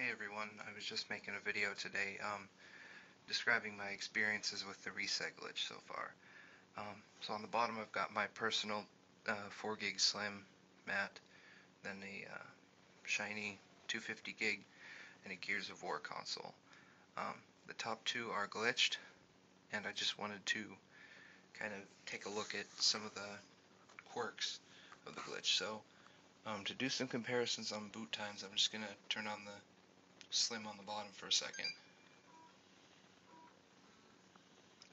Hey everyone, I was just making a video today describing my experiences with the reset glitch so far. So on the bottom I've got my personal 4 gig slim mat, then a shiny 250 gig, and a Gears of War console. The top two are glitched, and I just wanted to kind of take a look at some of the quirks of the glitch. So to do some comparisons on boot times, I'm just going to turn on the slim on the bottom for a second.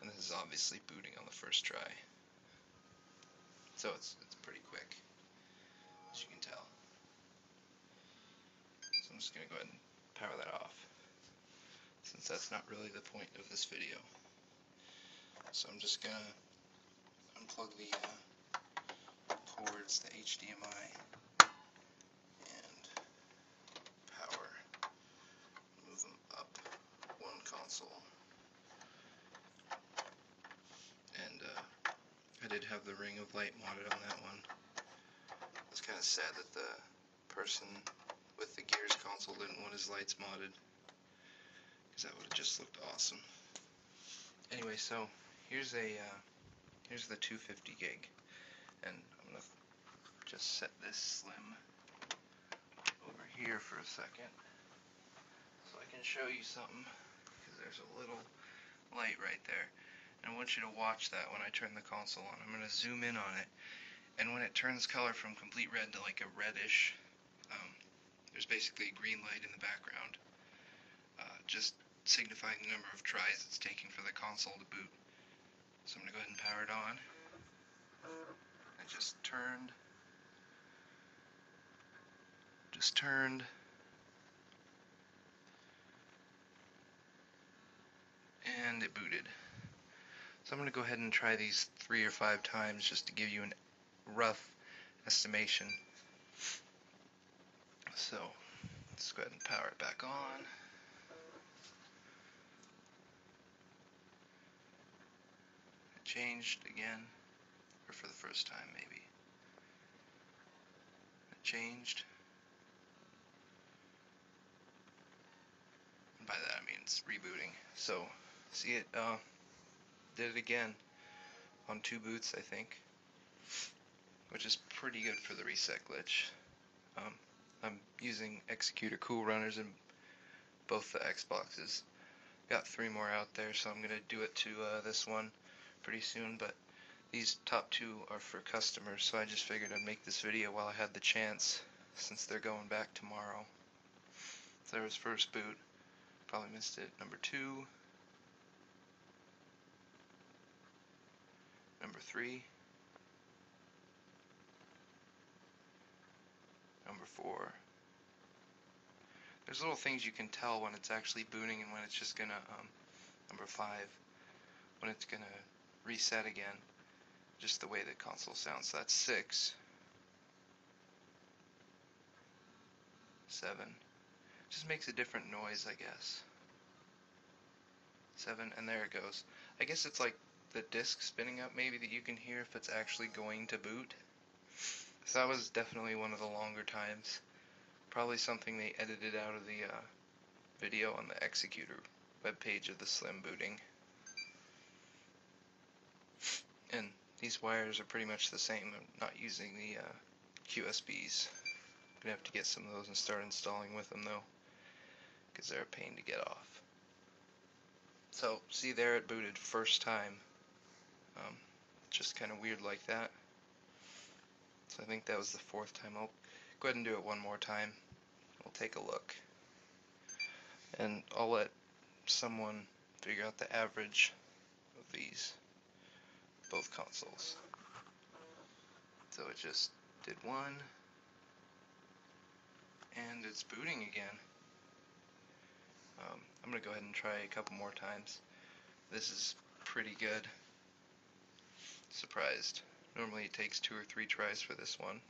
And this is obviously booting on the first try. So it's pretty quick, as you can tell. So I'm just going to go ahead and power that off, since that's not really the point of this video. So I'm just going to unplug the cords, the HDMI, and power. Move them up one console. And I did have the ring of light modded on that one. It's kind of sad that the person with the Gears console didn't want his lights modded, because that would have just looked awesome. Anyway, so here's the 250 gig, and I'm gonna just set this slim over here for a second so I can show you something, because there's a little light right there. And I want you to watch that when I turn the console on. I'm going to zoom in on it, and when it turns color from complete red to like a reddish, there's basically a green light in the background, just signifying the number of tries it's taking for the console to boot. So I'm going to go ahead and power it on. I just turned, and it booted. So I'm going to go ahead and try these 3 or 5 times just to give you a rough estimation. So let's go ahead and power it back on. It changed again, or for the first time maybe. It changed. And by that I mean it's rebooting. So see, it did it again on 2 boots, I think, which is pretty good for the reset glitch. I'm using Executor coolrunners in both the Xboxes. Got 3 more out there, so I'm gonna do it to this one pretty soon, but these top 2 are for customers, so I just figured I'd make this video while I had the chance, since they're going back tomorrow. So there was first boot, probably missed it. Number 2, number 3, number 4. There's little things you can tell when it's actually booting and when it's just gonna, number 5, when it's gonna reset again, just the way the console sounds. So that's 6, 7, just makes a different noise, I guess. 7, and there it goes. I guess it's like the disc spinning up maybe that you can hear if it's actually going to boot. So that was definitely one of the longer times. Probably something they edited out of the video on the Executor webpage of the slim booting. And these wires are pretty much the same. I'm not using the QSBs. I'm gonna have to get some of those and start installing with them though, because they're a pain to get off. So see there, it booted first time. Just kind of weird like that. So I think that was the 4th time. I'll go ahead and do it one more time. We'll take a look, and I'll let someone figure out the average of these, both consoles. So it just did 1, and it's booting again. I'm going to go ahead and try a couple more times. This is pretty good. Surprised. Normally it takes 2 or 3 tries for this one.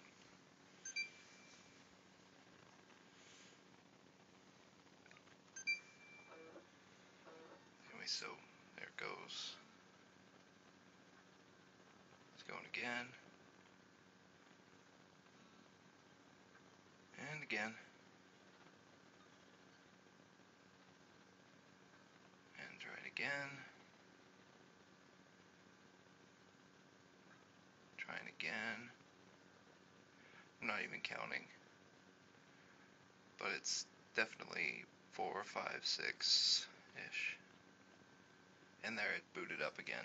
Anyway, so there it goes. It's going again. And again. again. Trying again. I'm not even counting. But it's definitely 4, 5, 6-ish. And there it booted up again.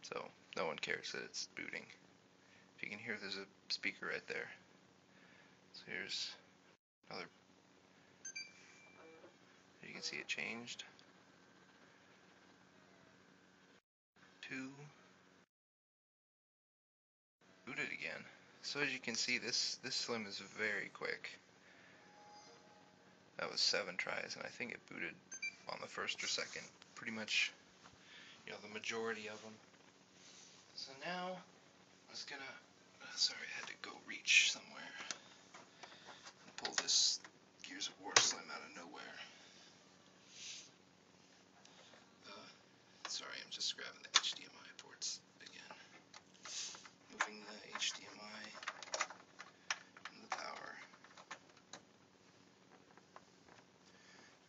So no one cares that it's booting. If you can hear, there's a speaker right there. So here's another. You can see it changed. 2. Booted again. So as you can see, this Slim is very quick. That was 7 tries, and I think it booted on the first or second. Pretty much, the majority of them. So now, I'm just gonna, sorry, I had to go reach somewhere and pull this Gears of War Slim out of nowhere. Sorry, I'm just grabbing the HDMI ports again. Moving the HDMI and the power.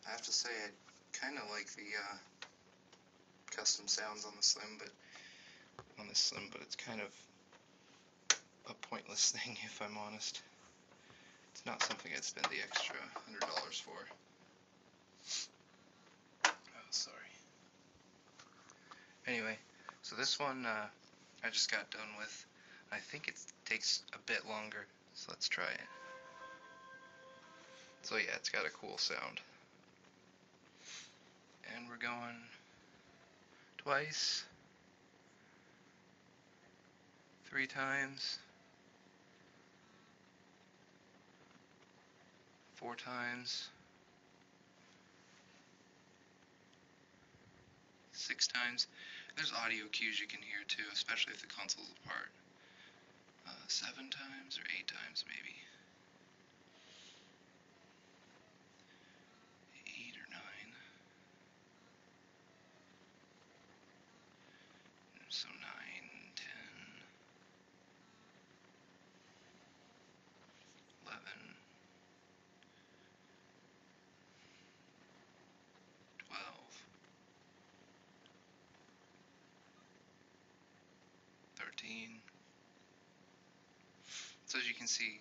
I have to say, I kind of like the custom sounds on the Slim, but it's kind of a pointless thing, if I'm honest. It's not something I'd spend the extra $100 for. Oh, sorry. Anyway, so this one I just got done with. I think it takes a bit longer, so let's try it. So yeah, it's got a cool sound. And we're going twice, 3 times, 4 times, 6 times. There's audio cues you can hear too, especially if the console's apart. 7 times or 8 times maybe. 8 or 9. So 9, 10, 11, 12, 13. So as you can see,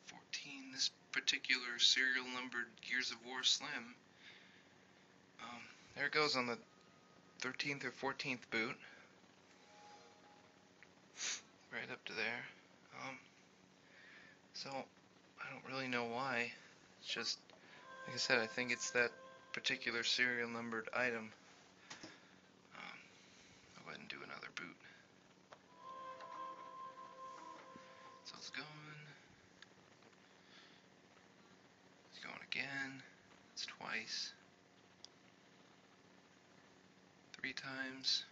14, this particular serial numbered Gears of War Slim. There it goes on the 13th or 14th boot. Right up to there. So, I don't really know why. It's just, like I said, I think it's that particular serial numbered item. I'll go ahead and do another boot. So it's going. It's going again. It's twice. 3 times.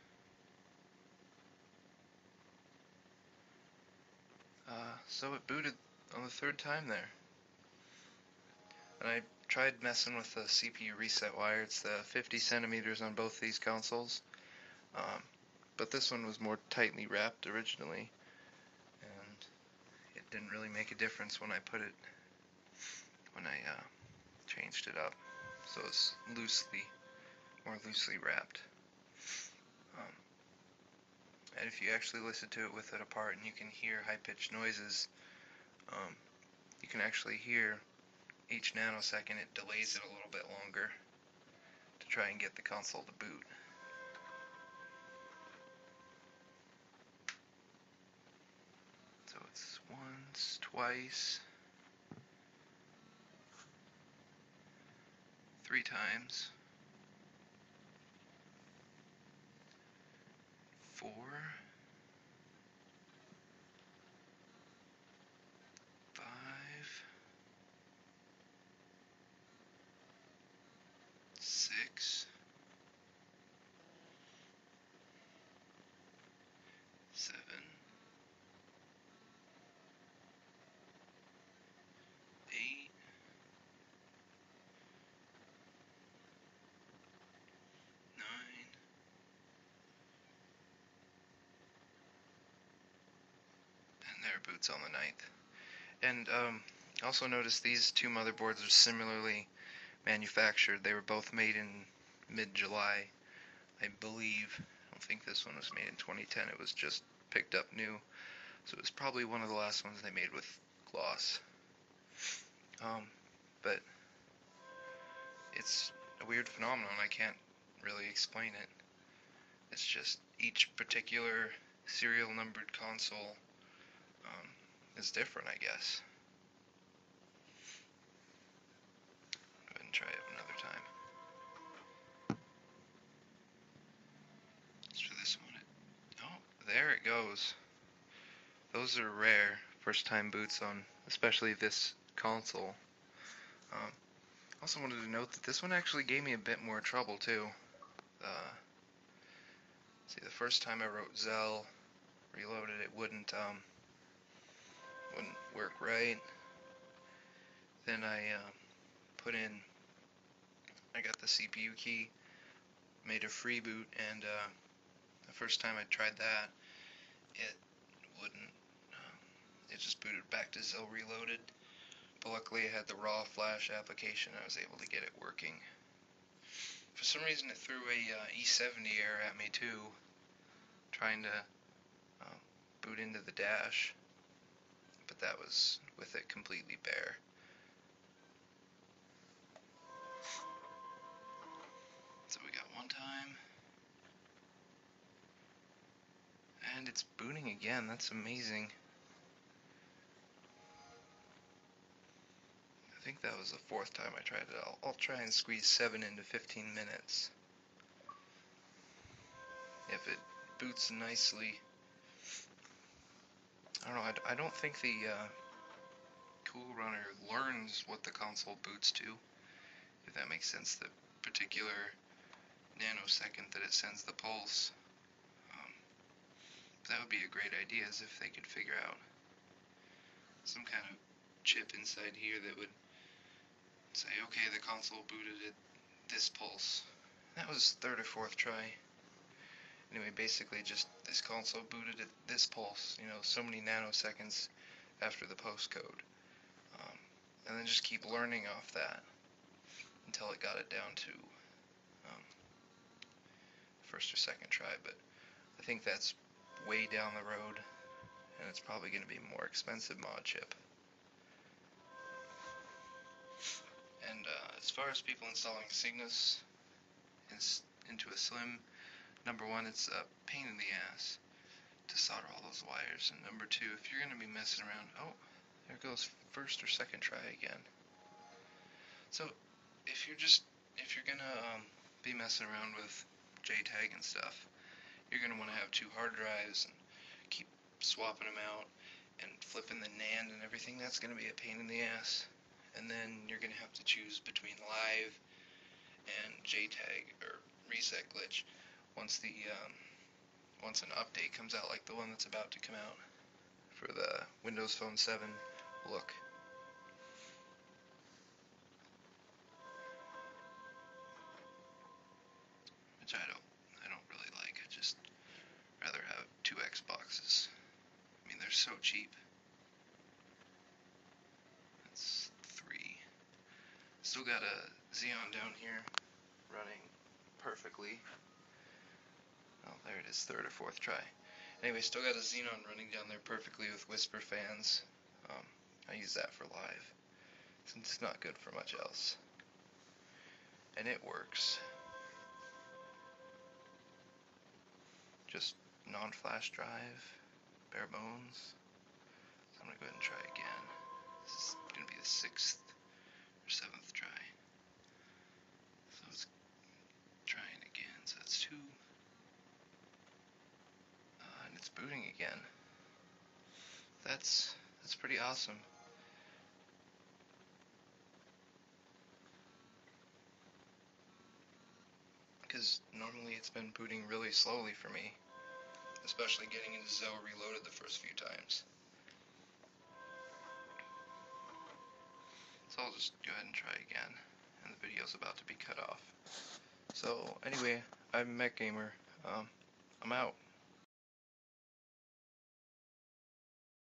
So it booted on the 3rd time there. And I tried messing with the CPU reset wire. It's the 50 centimeters on both these consoles. But this one was more tightly wrapped originally. And it didn't really make a difference when I changed it up. So it's more loosely wrapped. And if you actually listen to it with it apart and you can hear high-pitched noises, you can actually hear each nanosecond it delays it a little bit longer to try and get the console to boot. So it's once, twice, 3 times, 4, 5, 6, 7, 8, 9, and there boots on the 9th. And Also notice these two motherboards are similarly manufactured. They were both made in mid-July, I believe. I don't think this one was made in 2010. It was just picked up new. So it was probably one of the last ones they made with gloss. But it's a weird phenomenon. I can't really explain it. It's just each particular serial numbered console is different, I guess. Go ahead and try it another time. As for this one, there it goes. Those are rare first time boots on, especially this console. Also wanted to note that this one actually gave me a bit more trouble too. See, the first time I wrote Zell, reloaded, it wouldn't work right. Then I got the CPU key, made a free boot, and the first time I tried that, it wouldn't. It just booted back to Zell Reloaded. But luckily I had the raw flash application. I was able to get it working. For some reason it threw a E70 error at me too, trying to boot into the dash, but that was with it completely bare. So we got one time, and it's booting again. That's amazing. I think that was the fourth time I tried it. I'll try and squeeze 7 into 15 minutes. If it boots nicely. I don't know, I don't think the coolrunner learns what the console boots to, if that makes sense, the particular nanosecond that it sends the pulse. That would be a great idea, is if they could figure out some kind of chip inside here that would say, okay, the console booted at this pulse. That was third or fourth try. Anyway, basically just this console booted at this pulse, so many nanoseconds after the postcode. And then just keep learning off that until it got it down to first or second try. But I think that's way down the road, and it's probably going to be a more expensive mod chip. And as far as people installing Cygnus into a Slim, number one, it's a pain in the ass to solder all those wires, and number two, if you're going to be messing around, there goes first or second try again. So if you're going to be messing around with JTAG and stuff, you're going to want to have two hard drives and keep swapping them out and flipping the NAND and everything. That's going to be a pain in the ass. And then you're going to have to choose between live and JTAG or reset glitch once an update comes out, like the one that's about to come out for the Windows Phone 7 look. Which I don't really like. I just rather have two Xboxes. I mean, they're so cheap. That's 3. Still got a Xeon down here running perfectly. Oh, there it is, third or fourth try. Anyway, still got a Xenon running down there perfectly with whisper fans. I use that for live, since it's not good for much else. And it works. Just non-flash drive, bare bones. So I'm going to go ahead and try again. This is going to be the 6th or 7th try. So it's trying again. So that's 2. And it's booting again. That's pretty awesome. Because normally it's been booting really slowly for me, especially getting into Zell Reloaded the first few times. So I'll just go ahead and try again, and the video's about to be cut off. So anyway, I'm Mech Gamer. I'm out.